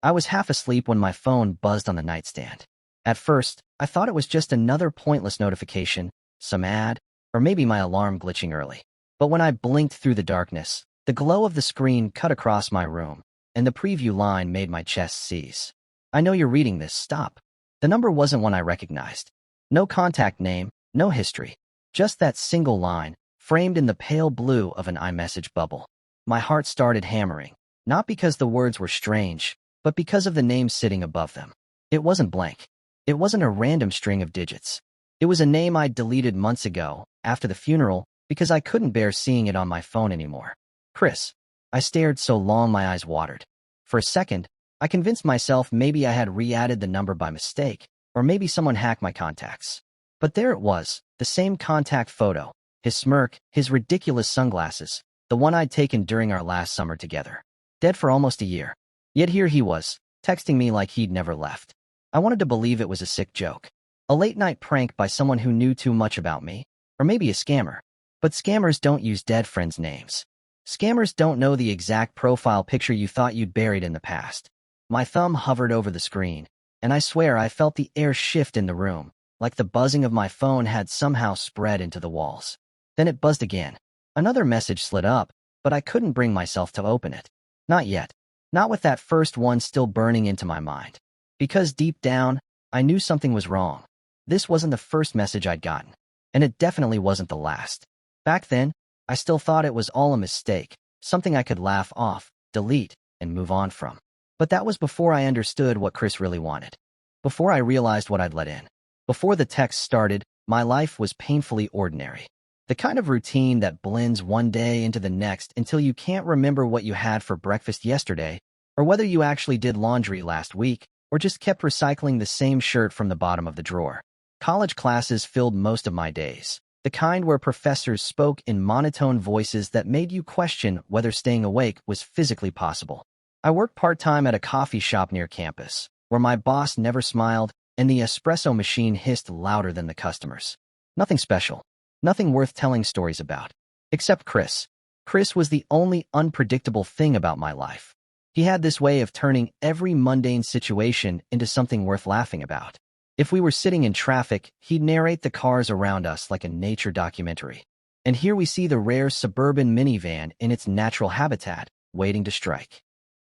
I was half asleep when my phone buzzed on the nightstand. At first, I thought it was just another pointless notification, some ad, or maybe my alarm glitching early. But when I blinked through the darkness, the glow of the screen cut across my room, and the preview line made my chest seize. I know you're reading this, stop. The number wasn't one I recognized. No contact name, no history. Just that single line, framed in the pale blue of an iMessage bubble. My heart started hammering, not because the words were strange, but because of the name sitting above them. It wasn't blank. It wasn't a random string of digits. It was a name I'd deleted months ago, after the funeral, because I couldn't bear seeing it on my phone anymore. Chris. I stared so long my eyes watered. For a second, I convinced myself maybe I had re-added the number by mistake, or maybe someone hacked my contacts. But there it was, the same contact photo, his smirk, his ridiculous sunglasses, the one I'd taken during our last summer together. Dead for almost a year. Yet here he was, texting me like he'd never left. I wanted to believe it was a sick joke. A late-night prank by someone who knew too much about me, or maybe a scammer. But scammers don't use dead friends' names. Scammers don't know the exact profile picture you thought you'd buried in the past. My thumb hovered over the screen, and I swear I felt the air shift in the room, like the buzzing of my phone had somehow spread into the walls. Then it buzzed again. Another message slid up, but I couldn't bring myself to open it. Not yet. Not with that first one still burning into my mind. Because deep down, I knew something was wrong. This wasn't the first message I'd gotten, and it definitely wasn't the last. Back then, I still thought it was all a mistake, something I could laugh off, delete, and move on from. But that was before I understood what Chris really wanted. Before I realized what I'd let in. Before the text started, my life was painfully ordinary. The kind of routine that blends one day into the next until you can't remember what you had for breakfast yesterday, or whether you actually did laundry last week, or just kept recycling the same shirt from the bottom of the drawer. College classes filled most of my days. The kind where professors spoke in monotone voices that made you question whether staying awake was physically possible. I worked part-time at a coffee shop near campus, where my boss never smiled and the espresso machine hissed louder than the customers. Nothing special. Nothing worth telling stories about. Except Chris. Chris was the only unpredictable thing about my life. He had this way of turning every mundane situation into something worth laughing about. If we were sitting in traffic, he'd narrate the cars around us like a nature documentary. And here we see the rare suburban minivan in its natural habitat, waiting to strike.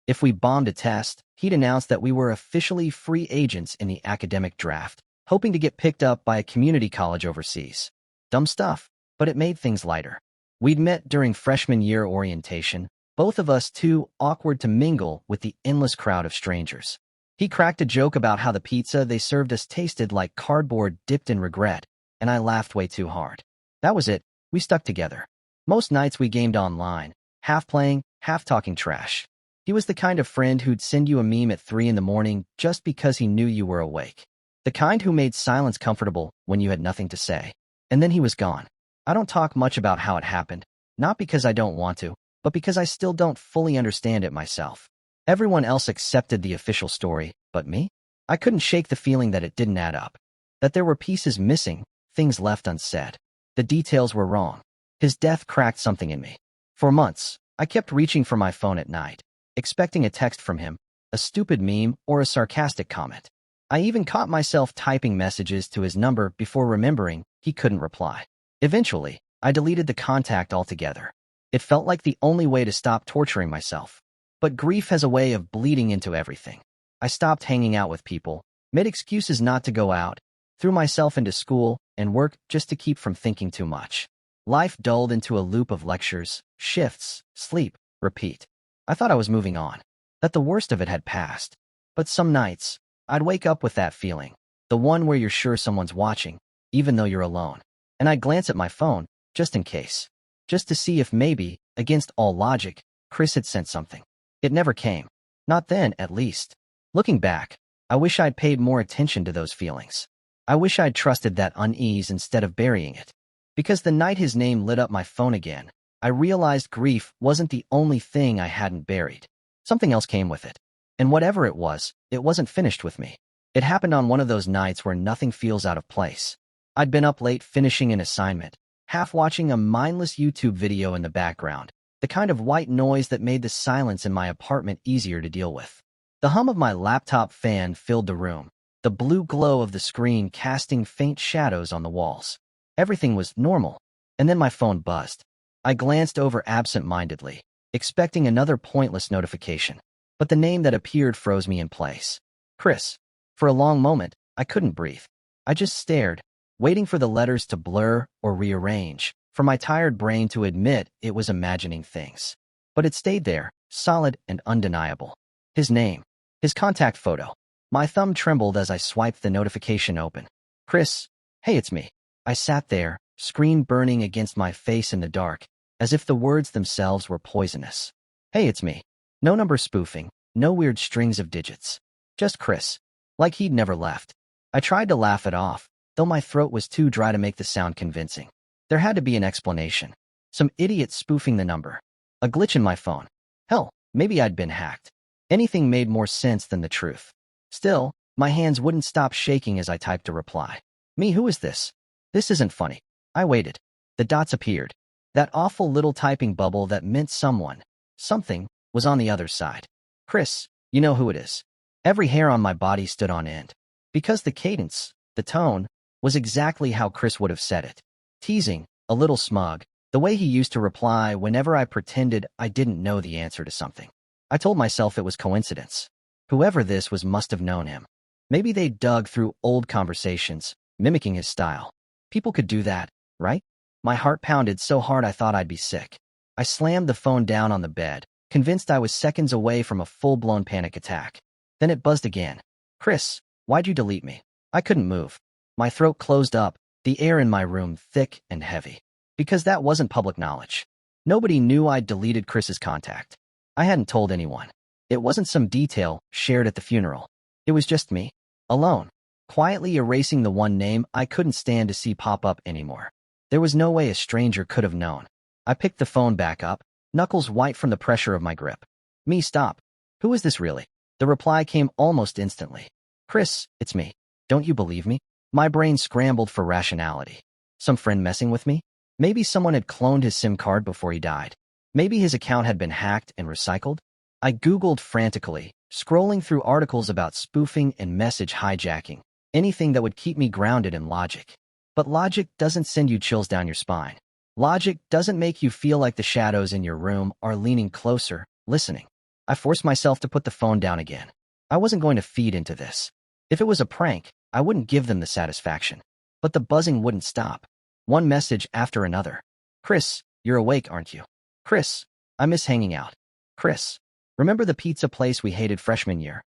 If we bombed a test, he'd announce that we were officially free agents in the academic draft, hoping to get picked up by a community college overseas. Dumb stuff, but it made things lighter. We'd met during freshman year orientation, both of us too awkward to mingle with the endless crowd of strangers. He cracked a joke about how the pizza they served us tasted like cardboard dipped in regret, and I laughed way too hard. That was it. We stuck together. Most nights we gamed online, half playing, half talking trash. He was the kind of friend who'd send you a meme at 3 in the morning just because he knew you were awake. The kind who made silence comfortable when you had nothing to say. And then he was gone. I don't talk much about how it happened, not because I don't want to, but because I still don't fully understand it myself. Everyone else accepted the official story, but me? I couldn't shake the feeling that it didn't add up. That there were pieces missing, things left unsaid. The details were wrong. His death cracked something in me. For months, I kept reaching for my phone at night, expecting a text from him, a stupid meme, or a sarcastic comment. I even caught myself typing messages to his number before remembering he couldn't reply. Eventually, I deleted the contact altogether. It felt like the only way to stop torturing myself. But grief has a way of bleeding into everything. I stopped hanging out with people, made excuses not to go out, threw myself into school and work just to keep from thinking too much. Life dulled into a loop of lectures, shifts, sleep, repeat. I thought I was moving on, that the worst of it had passed. But some nights, I'd wake up with that feeling, the one where you're sure someone's watching, even though you're alone. And I'd glance at my phone, just in case. Just to see if maybe, against all logic, Chris had sent something. It never came. Not then, at least. Looking back, I wish I'd paid more attention to those feelings. I wish I'd trusted that unease instead of burying it. Because the night his name lit up my phone again, I realized grief wasn't the only thing I hadn't buried. Something else came with it. And whatever it wasn't finished with me. It happened on one of those nights where nothing feels out of place. I'd been up late finishing an assignment, half watching a mindless YouTube video in the background, the kind of white noise that made the silence in my apartment easier to deal with. The hum of my laptop fan filled the room, the blue glow of the screen casting faint shadows on the walls. Everything was normal, and then my phone buzzed. I glanced over absent-mindedly, expecting another pointless notification, but the name that appeared froze me in place. Chris. For a long moment, I couldn't breathe. I just stared, waiting for the letters to blur or rearrange, for my tired brain to admit it was imagining things. But it stayed there, solid and undeniable. His name. His contact photo. My thumb trembled as I swiped the notification open. Chris. Hey, it's me. I sat there, screen burning against my face in the dark, as if the words themselves were poisonous. Hey, it's me. No number spoofing, no weird strings of digits. Just Chris. Like he'd never left. I tried to laugh it off, though my throat was too dry to make the sound convincing. There had to be an explanation. Some idiot spoofing the number. A glitch in my phone. Hell, maybe I'd been hacked. Anything made more sense than the truth. Still, my hands wouldn't stop shaking as I typed a reply. Me, who is this? This isn't funny. I waited. The dots appeared. That awful little typing bubble that meant someone, something, was on the other side. Chris, you know who it is. Every hair on my body stood on end. Because the cadence, the tone, was exactly how Chris would have said it. Teasing, a little smug, the way he used to reply whenever I pretended I didn't know the answer to something. I told myself it was coincidence. Whoever this was must have known him. Maybe they dug through old conversations, mimicking his style. People could do that, right? My heart pounded so hard I thought I'd be sick. I slammed the phone down on the bed, convinced I was seconds away from a full-blown panic attack. Then it buzzed again. Chris, why'd you delete me? I couldn't move. My throat closed up, the air in my room thick and heavy. Because that wasn't public knowledge. Nobody knew I'd deleted Chris's contact. I hadn't told anyone. It wasn't some detail shared at the funeral. It was just me, alone, quietly erasing the one name I couldn't stand to see pop up anymore. There was no way a stranger could have known. I picked the phone back up, knuckles white from the pressure of my grip. Me, stop. Who is this really? The reply came almost instantly. Chris, it's me. Don't you believe me? My brain scrambled for rationality. Some friend messing with me? Maybe someone had cloned his SIM card before he died. Maybe his account had been hacked and recycled. I Googled frantically, scrolling through articles about spoofing and message hijacking, anything that would keep me grounded in logic. But logic doesn't send you chills down your spine. Logic doesn't make you feel like the shadows in your room are leaning closer, listening. I forced myself to put the phone down again. I wasn't going to feed into this. If it was a prank, I wouldn't give them the satisfaction. But the buzzing wouldn't stop. One message after another. Chris, you're awake, aren't you? Chris, I miss hanging out. Chris, remember the pizza place we hated freshman year?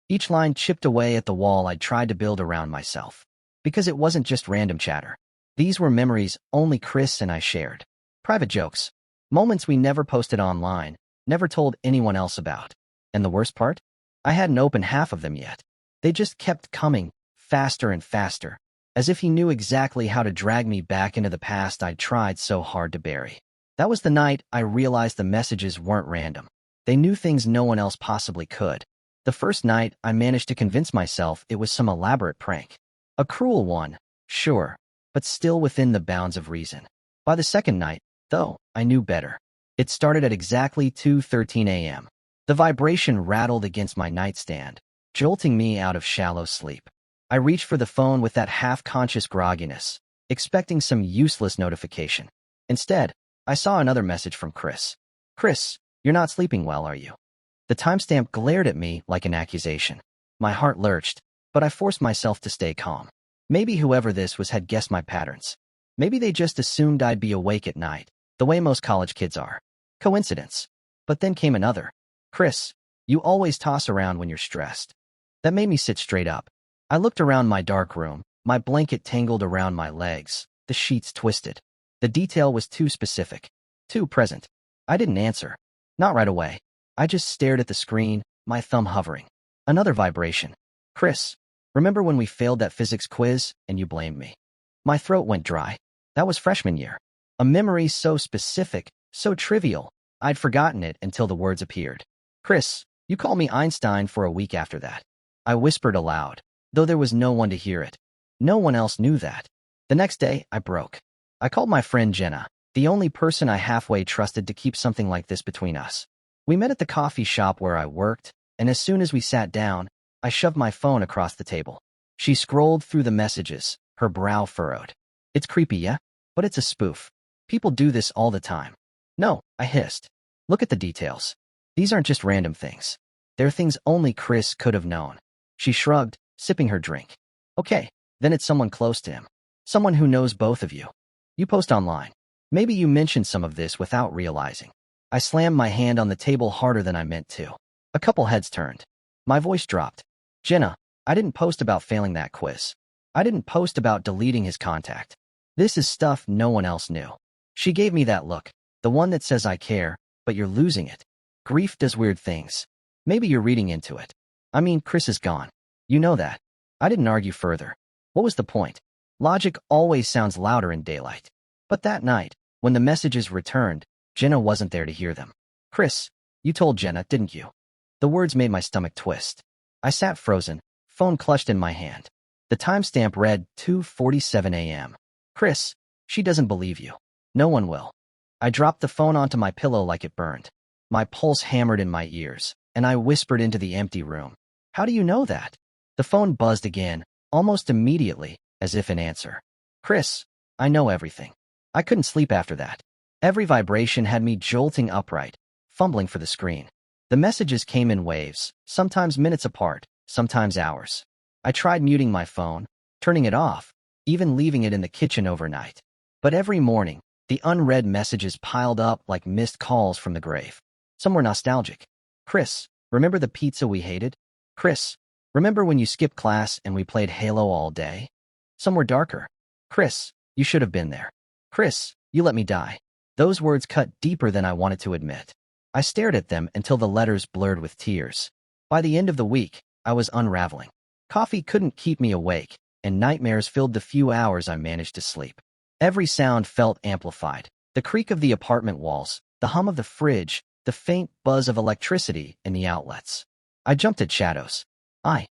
Each line chipped away at the wall I'd tried to build around myself. Because it wasn't just random chatter. These were memories only Chris and I shared. Private jokes. Moments we never posted online, never told anyone else about. And the worst part? I hadn't opened half of them yet. They just kept coming, faster and faster, as if he knew exactly how to drag me back into the past I'd tried so hard to bury. That was the night I realized the messages weren't random. They knew things no one else possibly could. The first night, I managed to convince myself it was some elaborate prank. A cruel one, sure, but still within the bounds of reason. By the second night, though, I knew better. It started at exactly 2:13 a.m. The vibration rattled against my nightstand, jolting me out of shallow sleep. I reached for the phone with that half-conscious grogginess, expecting some useless notification. Instead, I saw another message from Chris. Chris, you're not sleeping well, are you? The timestamp glared at me like an accusation. My heart lurched, but I forced myself to stay calm. Maybe whoever this was had guessed my patterns. Maybe they just assumed I'd be awake at night, the way most college kids are. Coincidence. But then came another. Chris, you always toss around when you're stressed. That made me sit straight up. I looked around my dark room, my blanket tangled around my legs, the sheets twisted. The detail was too specific, too present. I didn't answer. Not right away. I just stared at the screen, my thumb hovering. Another vibration. Chris, remember when we failed that physics quiz and you blamed me? My throat went dry. That was freshman year. A memory so specific, so trivial, I'd forgotten it until the words appeared. Chris, you called me Einstein for a week after that. I whispered aloud, though there was no one to hear it. No one else knew that. The next day, I broke. I called my friend Jenna, the only person I halfway trusted to keep something like this between us. We met at the coffee shop where I worked, and as soon as we sat down, I shoved my phone across the table. She scrolled through the messages, her brow furrowed. It's creepy, yeah? But it's a spoof. People do this all the time. No, I hissed. Look at the details. These aren't just random things. They're things only Chris could have known. She shrugged, sipping her drink. Okay, then it's someone close to him. Someone who knows both of you. You post online. Maybe you mentioned some of this without realizing. I slammed my hand on the table harder than I meant to. A couple heads turned. My voice dropped. Jenna, I didn't post about failing that quiz. I didn't post about deleting his contact. This is stuff no one else knew. She gave me that look, the one that says I care, but you're losing it. Grief does weird things. Maybe you're reading into it. I mean, Chris is gone. You know that. I didn't argue further. What was the point? Logic always sounds louder in daylight. But that night, when the messages returned, Jenna wasn't there to hear them. Chris, you told Jenna, didn't you? The words made my stomach twist. I sat frozen, phone clutched in my hand. The timestamp read 2:47 a.m. Chris, she doesn't believe you. No one will. I dropped the phone onto my pillow like it burned. My pulse hammered in my ears, and I whispered into the empty room. How do you know that? The phone buzzed again, almost immediately, as if in answer. Chris, I know everything. I couldn't sleep after that. Every vibration had me jolting upright, fumbling for the screen. The messages came in waves, sometimes minutes apart, sometimes hours. I tried muting my phone, turning it off, even leaving it in the kitchen overnight. But every morning, the unread messages piled up like missed calls from the grave. Some were nostalgic. Chris, remember the pizza we hated? Chris, remember when you skipped class and we played Halo all day? Some were darker. Chris, you should have been there. Chris, you let me die. Those words cut deeper than I wanted to admit. I stared at them until the letters blurred with tears. By the end of the week, I was unraveling. Coffee couldn't keep me awake, and nightmares filled the few hours I managed to sleep. Every sound felt amplified. The creak of the apartment walls, the hum of the fridge, the faint buzz of electricity in the outlets. I jumped at shadows. I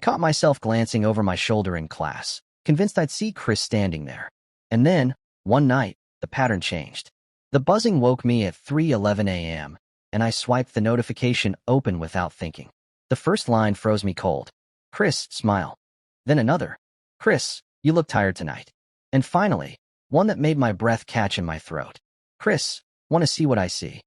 caught myself glancing over my shoulder in class, convinced I'd see Chris standing there. And then, one night, the pattern changed. The buzzing woke me at 3:11 a.m., and I swiped the notification open without thinking. The first line froze me cold. Chris, smile. Then another. Chris, you look tired tonight. And finally, one that made my breath catch in my throat. Chris, want to see what I see?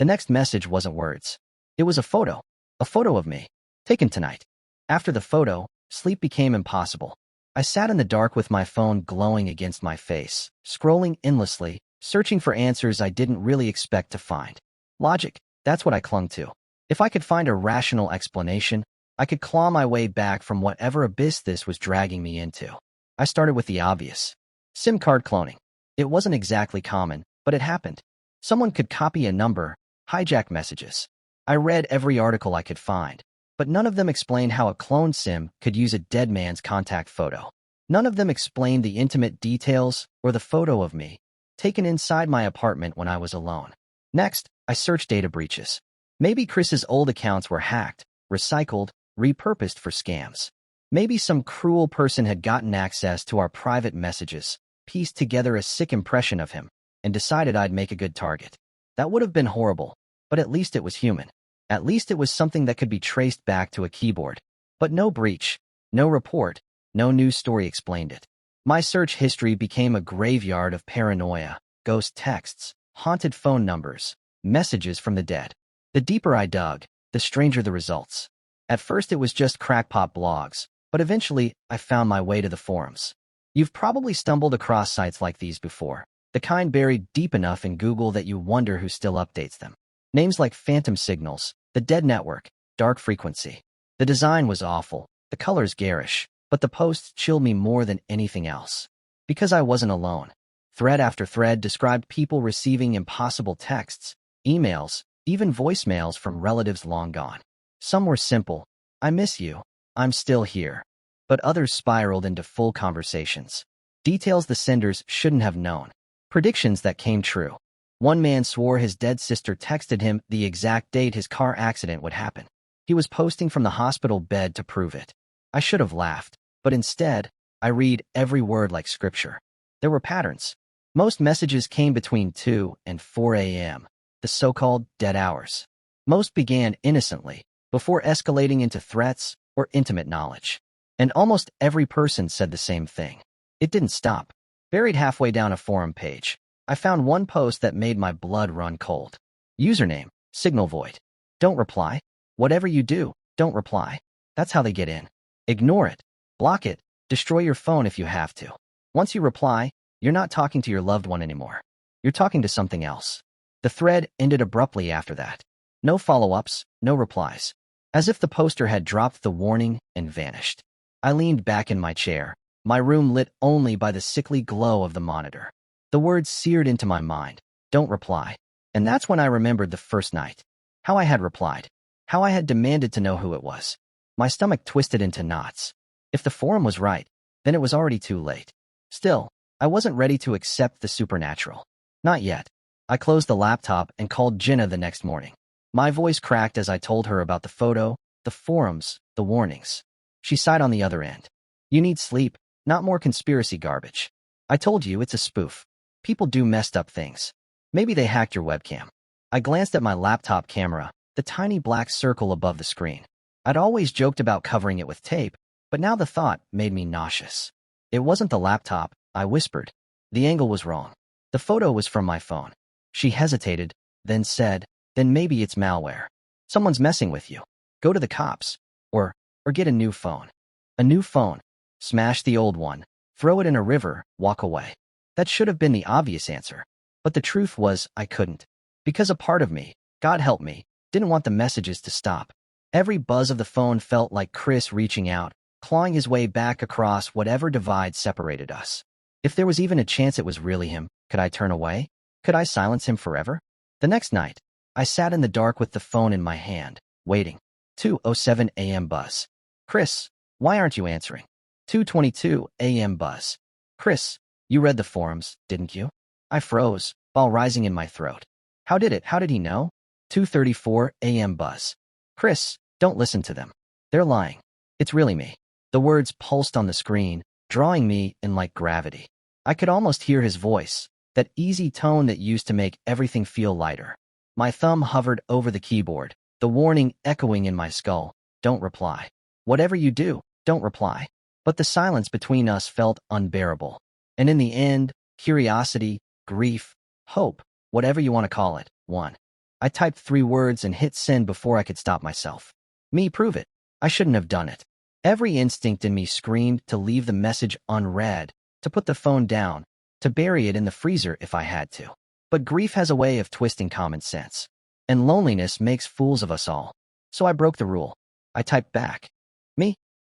The next message wasn't words. It was a photo of me, taken tonight. After the photo, sleep became impossible. I sat in the dark with my phone glowing against my face, scrolling endlessly, searching for answers I didn't really expect to find. Logic, that's what I clung to. If I could find a rational explanation, I could claw my way back from whatever abyss this was dragging me into. I started with the obvious. SIM card cloning. It wasn't exactly common, but it happened. Someone could copy a number, hijack messages. I read every article I could find, but none of them explained how a cloned SIM could use a dead man's contact photo. None of them explained the intimate details or the photo of me, taken inside my apartment when I was alone. Next, I searched data breaches. Maybe Chris's old accounts were hacked, recycled, repurposed for scams. Maybe some cruel person had gotten access to our private messages, pieced together a sick impression of him, and decided I'd make a good target. That would have been horrible, but at least it was human. At least it was something that could be traced back to a keyboard. But no breach, no report, no news story explained it. My search history became a graveyard of paranoia, ghost texts, haunted phone numbers, messages from the dead. The deeper I dug, the stranger the results. At first it was just crackpot blogs, but eventually I found my way to the forums. You've probably stumbled across sites like these before, the kind buried deep enough in Google that you wonder who still updates them. Names like Phantom Signals, The Dead Network, Dark Frequency. The design was awful, the colors garish, but the posts chilled me more than anything else. Because I wasn't alone. Thread after thread described people receiving impossible texts, emails, even voicemails from relatives long gone. Some were simple, I miss you, I'm still here. But others spiraled into full conversations. Details the senders shouldn't have known. Predictions that came true. One man swore his dead sister texted him the exact date his car accident would happen. He was posting from the hospital bed to prove it. I should have laughed, but instead, I read every word like scripture. There were patterns. Most messages came between 2 and 4 a.m., the so-called dead hours. Most began innocently, before escalating into threats or intimate knowledge. And almost every person said the same thing. It didn't stop. Buried halfway down a forum page, I found one post that made my blood run cold. Username, Signal Void. Don't reply. Whatever you do, don't reply. That's how they get in. Ignore it. Block it. Destroy your phone if you have to. Once you reply, you're not talking to your loved one anymore. You're talking to something else. The thread ended abruptly after that. No follow-ups, no replies. As if the poster had dropped the warning and vanished. I leaned back in my chair, my room lit only by the sickly glow of the monitor. The words seared into my mind. Don't reply. And that's when I remembered the first night. How I had replied. How I had demanded to know who it was. My stomach twisted into knots. If the forum was right, then it was already too late. Still, I wasn't ready to accept the supernatural. Not yet. I closed the laptop and called Jenna the next morning. My voice cracked as I told her about the photo, the forums, the warnings. She sighed on the other end. You need sleep, not more conspiracy garbage. I told you it's a spoof. People do messed up things. Maybe they hacked your webcam. I glanced at my laptop camera, the tiny black circle above the screen. I'd always joked about covering it with tape, but now the thought made me nauseous. It wasn't the laptop, I whispered. The angle was wrong. The photo was from my phone. She hesitated, then said, then maybe it's malware. Someone's messing with you. Go to the cops. Or get a new phone. A new phone. Smash the old one. Throw it in a river, walk away. That should have been the obvious answer. But the truth was, I couldn't. Because a part of me, God help me, didn't want the messages to stop. Every buzz of the phone felt like Chris reaching out, clawing his way back across whatever divide separated us. If there was even a chance it was really him, could I turn away? Could I silence him forever? The next night, I sat in the dark with the phone in my hand, waiting. 2:07 a.m. buzz. Chris, why aren't you answering? 2:22 a.m. buzz. Chris, you read the forums, didn't you? I froze, ball rising in my throat. How did he know? 2:34 a.m. buzz. Chris, don't listen to them. They're lying. It's really me. The words pulsed on the screen, drawing me in like gravity. I could almost hear his voice, that easy tone that used to make everything feel lighter. My thumb hovered over the keyboard, the warning echoing in my skull. Don't reply. Whatever you do, don't reply. But the silence between us felt unbearable. And in the end, curiosity, grief, hope, whatever you want to call it, won. I typed 3 words and hit send before I could stop myself. Me prove it. I shouldn't have done it. Every instinct in me screamed to leave the message unread, to put the phone down, to bury it in the freezer if I had to. But grief has a way of twisting common sense. And loneliness makes fools of us all. So I broke the rule. I typed back. Me?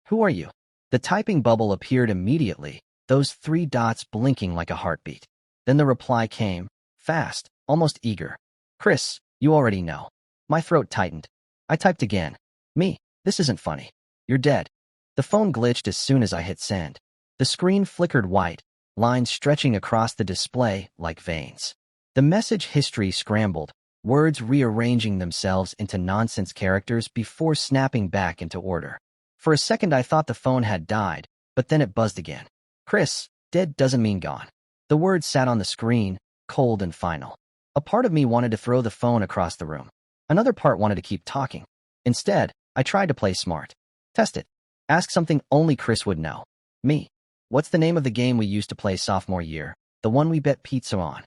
Who are you? The typing bubble appeared immediately, those 3 dots blinking like a heartbeat. Then the reply came, fast, almost eager. Chris, you already know. My throat tightened. I typed again. Me, this isn't funny. You're dead. The phone glitched as soon as I hit send. The screen flickered white, lines stretching across the display like veins. The message history scrambled, words rearranging themselves into nonsense characters before snapping back into order. For a second I thought the phone had died, but then it buzzed again. Chris, dead doesn't mean gone. The words sat on the screen, cold and final. A part of me wanted to throw the phone across the room. Another part wanted to keep talking. Instead, I tried to play smart. Test it. Ask something only Chris would know. Me. What's the name of the game we used to play sophomore year? The one we bet pizza on.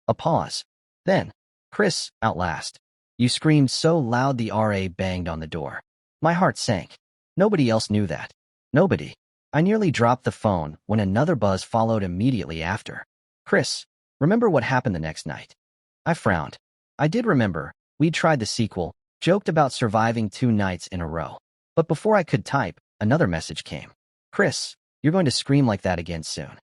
A pause. Then, Chris, outlast. You screamed so loud the RA banged on the door. My heart sank. Nobody else knew that. Nobody. I nearly dropped the phone when another buzz followed immediately after. Chris, remember what happened the next night? I frowned. I did remember. We'd tried the sequel, joked about surviving 2 nights in a row. But before I could type, another message came. Chris, you're going to scream like that again soon.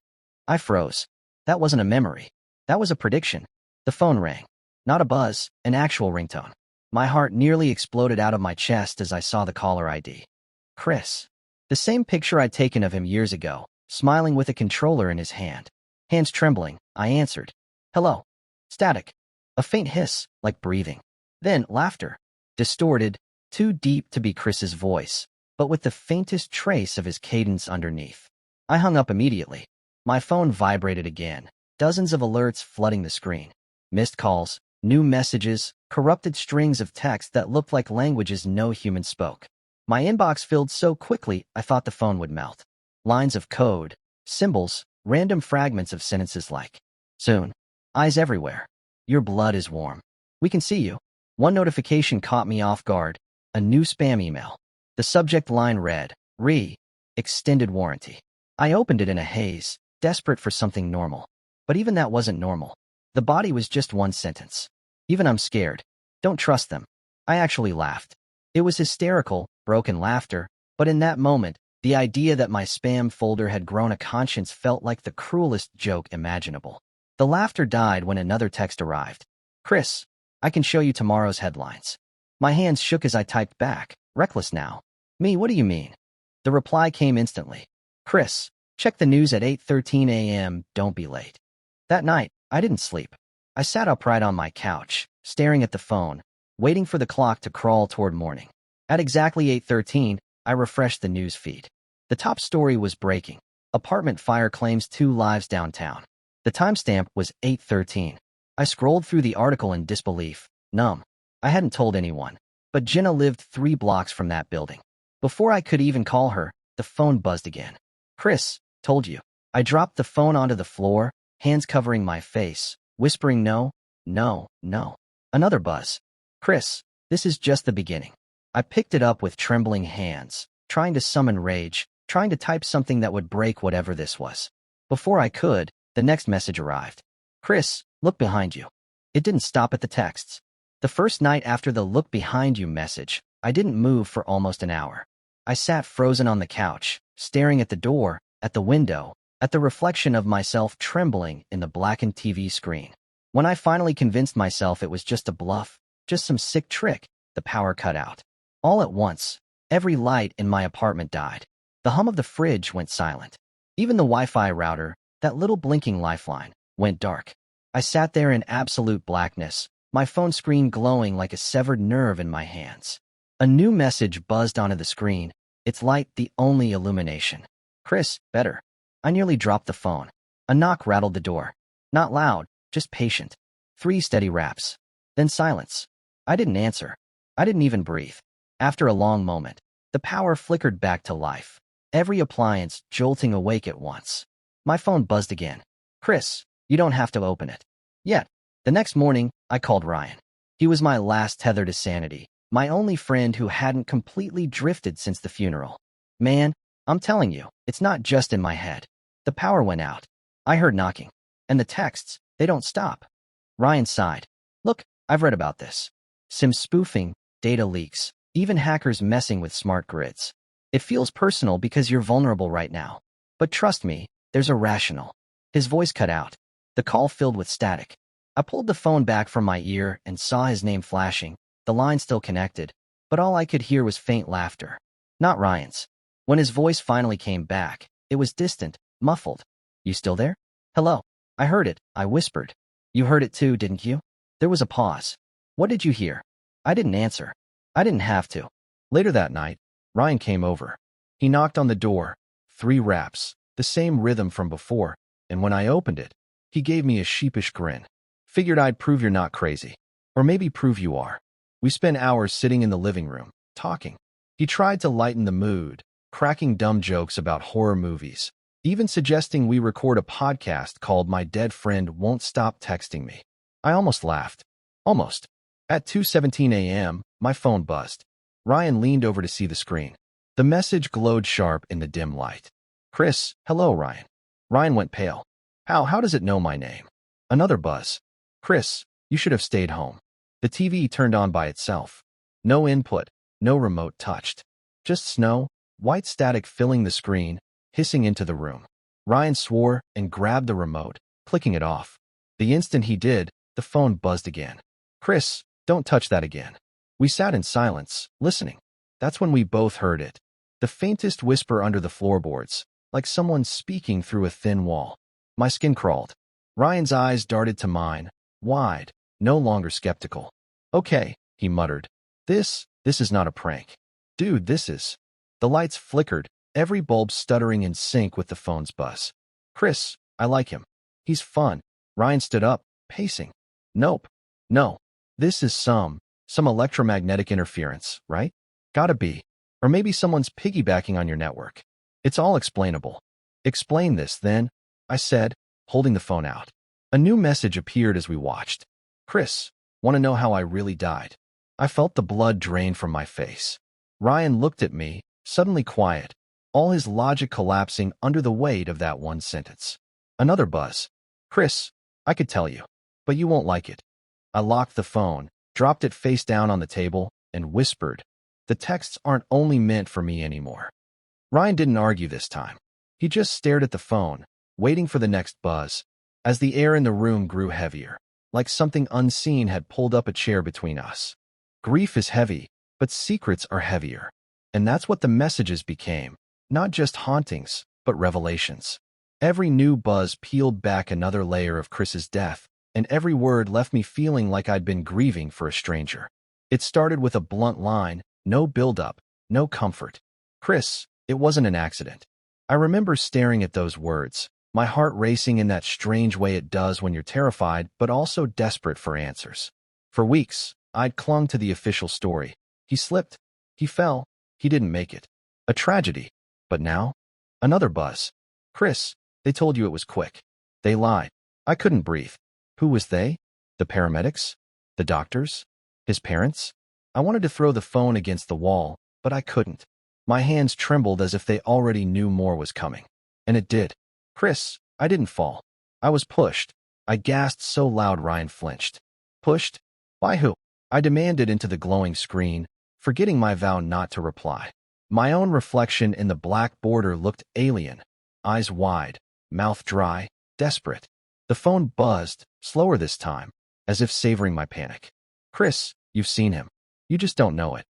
I froze. That wasn't a memory. That was a prediction. The phone rang. Not a buzz, an actual ringtone. My heart nearly exploded out of my chest as I saw the caller ID. Chris. The same picture I'd taken of him years ago, smiling with a controller in his hand. Hands trembling, I answered. Hello. Static. A faint hiss, like breathing. Then laughter. Distorted, too deep to be Chris's voice, but with the faintest trace of his cadence underneath. I hung up immediately. My phone vibrated again, dozens of alerts flooding the screen. Missed calls, new messages, corrupted strings of text that looked like languages no human spoke. My inbox filled so quickly I thought the phone would melt. Lines of code, symbols, random fragments of sentences like, "Soon. Eyes everywhere. Your blood is warm. We can see you." One notification caught me off guard, a new spam email. The subject line read, extended warranty. I opened it in a haze, desperate for something normal. But even that wasn't normal. The body was just one sentence. "Even I'm scared. Don't trust them." I actually laughed. It was hysterical, broken laughter, but in that moment, the idea that my spam folder had grown a conscience felt like the cruelest joke imaginable. The laughter died when another text arrived. "Chris, I can show you tomorrow's headlines." My hands shook as I typed back, "Reckless now." "Me, what do you mean?" The reply came instantly. "Chris, check the news at 8:13 a.m. Don't be late." That night, I didn't sleep. I sat upright on my couch, staring at the phone, waiting for the clock to crawl toward morning. At exactly 8:13, I refreshed the news feed. The top story was breaking. Apartment fire claims 2 lives downtown. The timestamp was 8:13. I scrolled through the article in disbelief, numb. I hadn't told anyone, but Jenna lived 3 blocks from that building. Before I could even call her, the phone buzzed again. "Chris, told you." I dropped the phone onto the floor, hands covering my face, whispering no, no, no. Another buzz. "Chris, this is just the beginning." I picked it up with trembling hands, trying to summon rage, trying to type something that would break whatever this was. Before I could, the next message arrived. "Chris, look behind you." It didn't stop at the texts. The first night after the "look behind you" message, I didn't move for almost an hour. I sat frozen on the couch, staring at the door, at the window, at the reflection of myself trembling in the blackened TV screen. When I finally convinced myself it was just a bluff, just some sick trick, the power cut out. All at once, every light in my apartment died. The hum of the fridge went silent. Even the Wi-Fi router, that little blinking lifeline, went dark. I sat there in absolute blackness, my phone screen glowing like a severed nerve in my hands. A new message buzzed onto the screen, its light the only illumination. "Chris, better." I nearly dropped the phone. A knock rattled the door. Not loud, just patient. 3 steady raps. Then silence. I didn't answer. I didn't even breathe. After a long moment, the power flickered back to life, every appliance jolting awake at once. My phone buzzed again. "Chris, you don't have to open it yet." The next morning, I called Ryan. He was my last tether to sanity, my only friend who hadn't completely drifted since the funeral. "Man, I'm telling you, it's not just in my head. The power went out. I heard knocking. And the texts, they don't stop." Ryan sighed. "Look, I've read about this. SIM spoofing, data leaks, even hackers messing with smart grids. It feels personal because you're vulnerable right now. But trust me, there's a rationale." His voice cut out. The call filled with static. I pulled the phone back from my ear and saw his name flashing, the line still connected, but all I could hear was faint laughter. Not Ryan's. When his voice finally came back, it was distant, muffled. "You still there?" "Hello." "I heard it," I whispered. "You heard it too, didn't you?" There was a pause. "What did you hear?" I didn't answer. I didn't have to. Later that night, Ryan came over. He knocked on the door, 3 raps, the same rhythm from before, and when I opened it, he gave me a sheepish grin. "Figured I'd prove you're not crazy. Or maybe prove you are." We spent hours sitting in the living room, talking. He tried to lighten the mood, cracking dumb jokes about horror movies, even suggesting we record a podcast called "My Dead Friend Won't Stop Texting Me." I almost laughed. Almost. At 2:17 a.m., my phone buzzed. Ryan leaned over to see the screen. The message glowed sharp in the dim light. "Chris, hello, Ryan." Ryan went pale. How does it know my name?" Another buzz. "Chris, you should have stayed home." The TV turned on by itself. No input, no remote touched. Just snow, white static filling the screen, hissing into the room. Ryan swore and grabbed the remote, clicking it off. The instant he did, the phone buzzed again. "Chris, don't touch that again." We sat in silence, listening. That's when we both heard it. The faintest whisper under the floorboards, like someone speaking through a thin wall. My skin crawled. Ryan's eyes darted to mine, wide, no longer skeptical. "Okay," he muttered. This is not a prank. Dude, this is." The lights flickered, every bulb stuttering in sync with the phone's buzz. "Chris, I like him. He's fun." Ryan stood up, pacing. "Nope. No. This is some electromagnetic interference, right? Gotta be. Or maybe someone's piggybacking on your network. It's all explainable. Explain this, then, I said, holding the phone out. A new message appeared as we watched. Chris, want to know how I really died? I felt the blood drain from my face. Ryan looked at me, suddenly quiet, all his logic collapsing under the weight of that one sentence. Another buzz. Chris, I could tell you, but you won't like it. I locked the phone, dropped it face down on the table, and whispered, the texts aren't only meant for me anymore. Ryan didn't argue this time. He just stared at the phone, waiting for the next buzz, as the air in the room grew heavier, like something unseen had pulled up a chair between us. Grief is heavy, but secrets are heavier. And that's what the messages became, not just hauntings, but revelations. Every new buzz peeled back another layer of Chris's death, and every word left me feeling like I'd been grieving for a stranger. It started with a blunt line, no build-up, no comfort. Chris, it wasn't an accident. I remember staring at those words, my heart racing in that strange way it does when you're terrified but also desperate for answers. For weeks, I'd clung to the official story. He slipped. He fell. He didn't make it. A tragedy. But now? Another buzz. Chris, they told you it was quick. They lied. I couldn't breathe. Who was they? The paramedics? The doctors? His parents? I wanted to throw the phone against the wall, but I couldn't. My hands trembled as if they already knew more was coming. And it did. Chris, I didn't fall. I was pushed. I gasped so loud Ryan flinched. Pushed? By who? I demanded into the glowing screen, forgetting my vow not to reply. My own reflection in the black border looked alien, eyes wide, mouth dry, desperate. The phone buzzed, slower this time, as if savoring my panic. Chris, you've seen him. You just don't know it.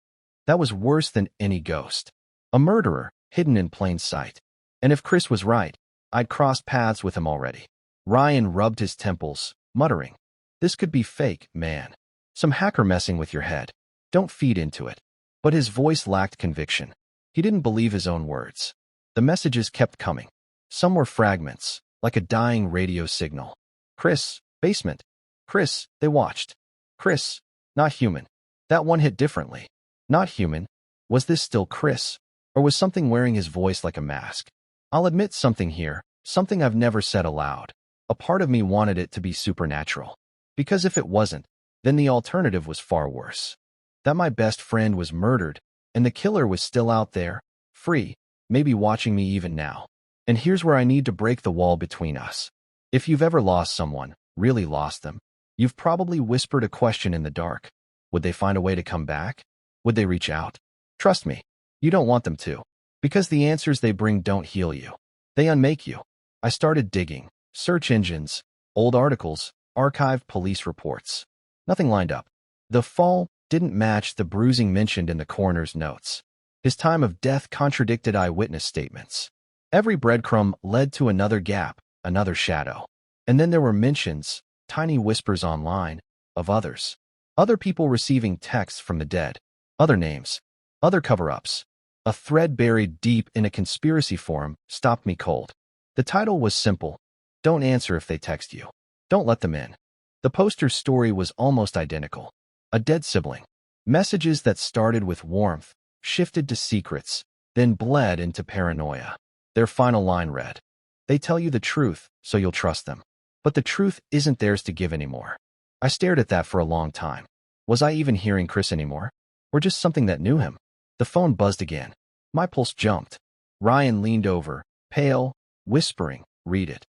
That was worse than any ghost. A murderer, hidden in plain sight. And if Chris was right, I'd crossed paths with him already. Ryan rubbed his temples, muttering, this could be fake, man. Some hacker messing with your head. Don't feed into it. But his voice lacked conviction. He didn't believe his own words. The messages kept coming. Some were fragments, like a dying radio signal. Chris, basement. Chris, they watched. Chris, not human. That one hit differently. Not human. Was this still Chris? Or was something wearing his voice like a mask? I'll admit something here, something I've never said aloud. A part of me wanted it to be supernatural. Because if it wasn't, then the alternative was far worse. That my best friend was murdered, and the killer was still out there, free, maybe watching me even now. And here's where I need to break the wall between us. If you've ever lost someone, really lost them, you've probably whispered a question in the dark. Would they find a way to come back? Would they reach out? Trust me, you don't want them to. Because the answers they bring don't heal you. They unmake you. I started digging. Search engines, old articles, archived police reports. Nothing lined up. The fall didn't match the bruising mentioned in the coroner's notes. His time of death contradicted eyewitness statements. Every breadcrumb led to another gap, another shadow. And then there were mentions, tiny whispers online, of others. Other people receiving texts from the dead. Other names. Other cover-ups. A thread buried deep in a conspiracy forum stopped me cold. The title was simple. Don't answer if they text you. Don't let them in. The poster's story was almost identical. A dead sibling. Messages that started with warmth, shifted to secrets, then bled into paranoia. Their final line read, they tell you the truth, so you'll trust them. But the truth isn't theirs to give anymore. I stared at that for a long time. Was I even hearing Chris anymore? Or just something that knew him? The phone buzzed again. My pulse jumped. Ryan leaned over, pale, whispering, read it.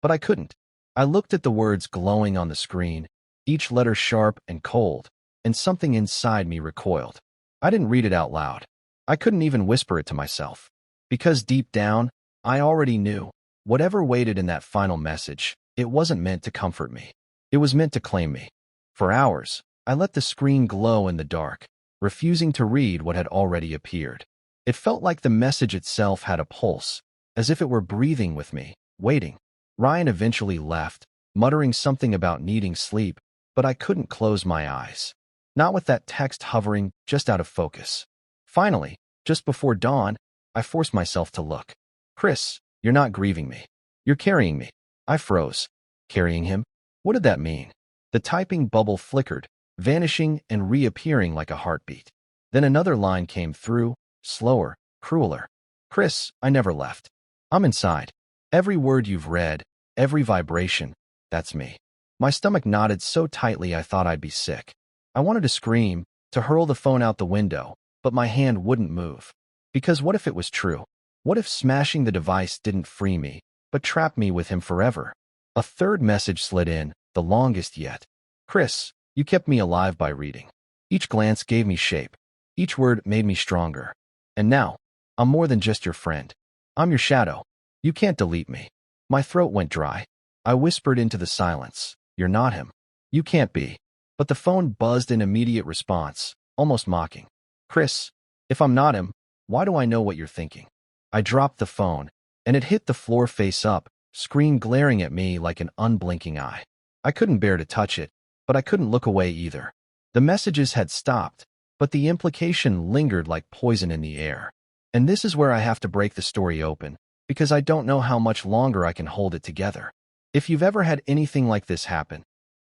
But I couldn't. I looked at the words glowing on the screen, each letter sharp and cold, and something inside me recoiled. I didn't read it out loud. I couldn't even whisper it to myself. Because deep down, I already knew, whatever waited in that final message, it wasn't meant to comfort me. It was meant to claim me. For hours, I let the screen glow in the dark, refusing to read what had already appeared. It felt like the message itself had a pulse, as if it were breathing with me, waiting. Ryan eventually left, muttering something about needing sleep, but I couldn't close my eyes. Not with that text hovering just out of focus. Finally, just before dawn, I forced myself to look. Chris, you're not grieving me. You're carrying me. I froze. Carrying him? What did that mean? The typing bubble flickered, vanishing and reappearing like a heartbeat. Then another line came through, slower, crueler. Chris, I never left. I'm inside. Every word you've read, every vibration, that's me. My stomach knotted so tightly I thought I'd be sick. I wanted to scream, to hurl the phone out the window, but my hand wouldn't move. Because what if it was true? What if smashing the device didn't free me, but trapped me with him forever? A third message slid in, the longest yet. Chris, you kept me alive by reading. Each glance gave me shape. Each word made me stronger. And now, I'm more than just your friend. I'm your shadow. You can't delete me. My throat went dry. I whispered into the silence. You're not him. You can't be. But the phone buzzed in immediate response, almost mocking. Chris, if I'm not him, why do I know what you're thinking? I dropped the phone, and it hit the floor face up, screen glaring at me like an unblinking eye. I couldn't bear to touch it, but I couldn't look away either. The messages had stopped, but the implication lingered like poison in the air. And this is where I have to break the story open, because I don't know how much longer I can hold it together. If you've ever had anything like this happen,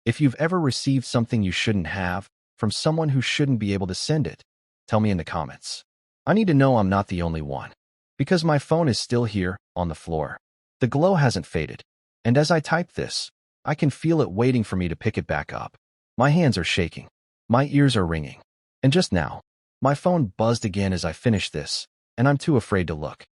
if you've ever received something you shouldn't have from someone who shouldn't be able to send it, tell me in the comments. I need to know I'm not the only one. Because my phone is still here, on the floor. The glow hasn't faded. And as I type this, I can feel it waiting for me to pick it back up. My hands are shaking. My ears are ringing. And just now, my phone buzzed again as I finished this, and I'm too afraid to look.